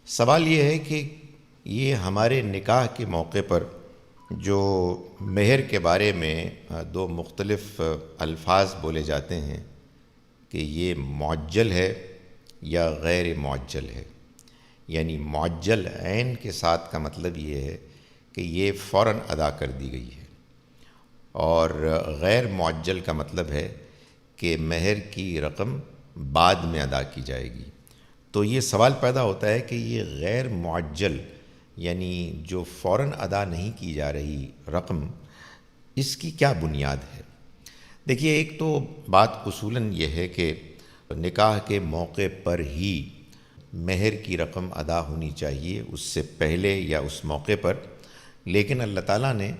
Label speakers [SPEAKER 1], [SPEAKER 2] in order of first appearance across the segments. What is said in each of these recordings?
[SPEAKER 1] سوال یہ ہے کہ یہ ہمارے نکاح کے موقع پر جو مہر کے بارے میں دو مختلف الفاظ بولے جاتے ہیں کہ یہ معجل ہے یا غیر معجل ہے، یعنی معجل عین کے ساتھ کا مطلب یہ ہے کہ یہ فوراً ادا کر دی گئی ہے، اور غیر معجل کا مطلب ہے کہ مہر کی رقم بعد میں ادا کی جائے گی۔ تو یہ سوال پیدا ہوتا ہے کہ یہ غیر معجل یعنی جو فوراً ادا نہیں کی جا رہی رقم، اس کی کیا بنیاد ہے؟ دیکھیے، ایک تو بات اصولاً یہ ہے کہ نکاح کے موقع پر ہی مہر کی رقم ادا ہونی چاہیے، اس سے پہلے یا اس موقع پر، لیکن اللہ تعالیٰ نے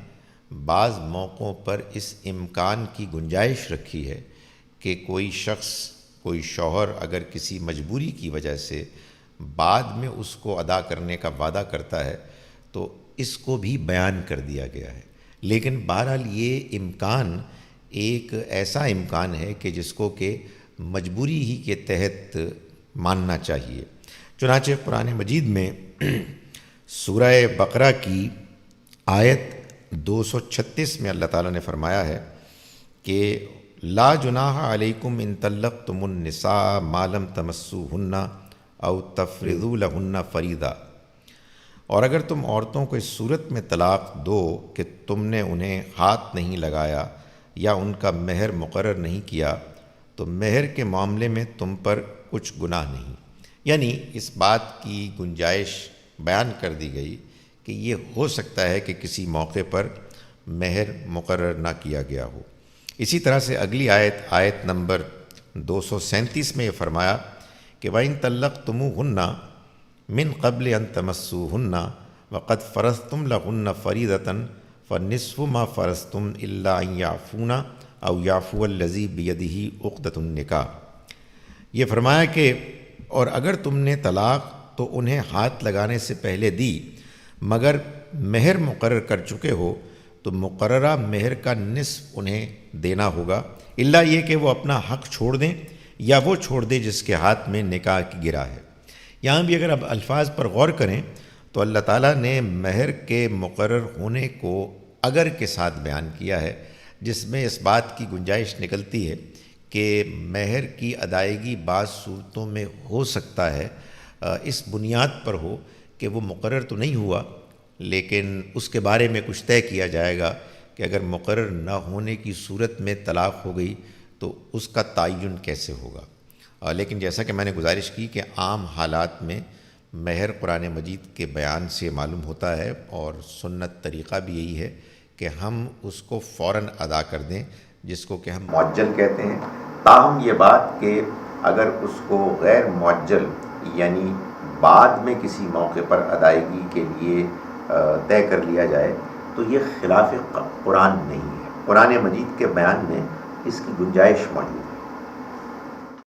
[SPEAKER 1] بعض موقعوں پر اس امکان کی گنجائش رکھی ہے کہ کوئی شخص، کوئی شوہر اگر کسی مجبوری کی وجہ سے بعد میں اس کو ادا کرنے کا وعدہ کرتا ہے تو اس کو بھی بیان کر دیا گیا ہے۔ لیکن بہرحال یہ امکان ایک ایسا امکان ہے کہ جس کو کہ مجبوری ہی کے تحت ماننا چاہیے۔ چنانچہ قرآن مجید میں سورہ بقرہ کی آیت 236 میں اللہ تعالیٰ نے فرمایا ہے کہ لا جناح علیکم ان طلقتم النساء ما لم تمسوہن او تفرضوا لہن فریضہ، اور اگر تم عورتوں کو اس صورت میں طلاق دو کہ تم نے انہیں ہاتھ نہیں لگایا یا ان کا مہر مقرر نہیں کیا تو مہر کے معاملے میں تم پر کچھ گناہ نہیں، یعنی اس بات کی گنجائش بیان کر دی گئی کہ یہ ہو سکتا ہے کہ کسی موقع پر مہر مقرر نہ کیا گیا ہو۔ اسی طرح سے اگلی آیت نمبر 237 میں یہ فرمایا کہ وَإِن طَلَّقْتُمُوهُنَّ مِن قَبْلِ أَن تَمَسُّوهُنَّ وَقَدْ فَرَضْتُمْ لَهُنَّ فَرِيضَةً فَالنِّصْفُ مَا فَرَضْتُمْ إِلَّا أَن يَعْفُونَ أَوْ يَعْفُوَ الَّذِي بِيَدِهِ عُقْدَةُ النِّكَاحِ، یہ فرمایا کہ اور اگر تم نے طلاق تو انہیں ہاتھ لگانے سے پہلے دی مگر مہر مقرر کر چکے ہو تو مقررہ مہر کا نصف انہیں دینا ہوگا، الا یہ کہ وہ اپنا حق چھوڑ دیں یا وہ چھوڑ دے جس کے ہاتھ میں نکاح کی گرہ ہے۔ یہاں بھی اگر اب الفاظ پر غور کریں تو اللہ تعالیٰ نے مہر کے مقرر ہونے کو اگر کے ساتھ بیان کیا ہے، جس میں اس بات کی گنجائش نکلتی ہے کہ مہر کی ادائیگی بعض صورتوں میں ہو سکتا ہے اس بنیاد پر ہو کہ وہ مقرر تو نہیں ہوا، لیکن اس کے بارے میں کچھ طے کیا جائے گا کہ اگر مقرر نہ ہونے کی صورت میں طلاق ہو گئی تو اس کا تعین کیسے ہوگا۔ لیکن جیسا کہ میں نے گزارش کی کہ عام حالات میں مہر قرآن مجید کے بیان سے معلوم ہوتا ہے، اور سنت طریقہ بھی یہی ہے کہ ہم اس کو فوراً ادا کر دیں، جس کو کہ ہم معجل کہتے ہیں۔ تاہم یہ بات کہ اگر اس کو غیر معجل یعنی بعد میں کسی موقع پر ادائیگی کے لیے طے کر لیا جائے تو یہ خلاف قرآن نہیں ہے، قرآن مجید کے بیان میں اس کی گنجائش موجود ہے۔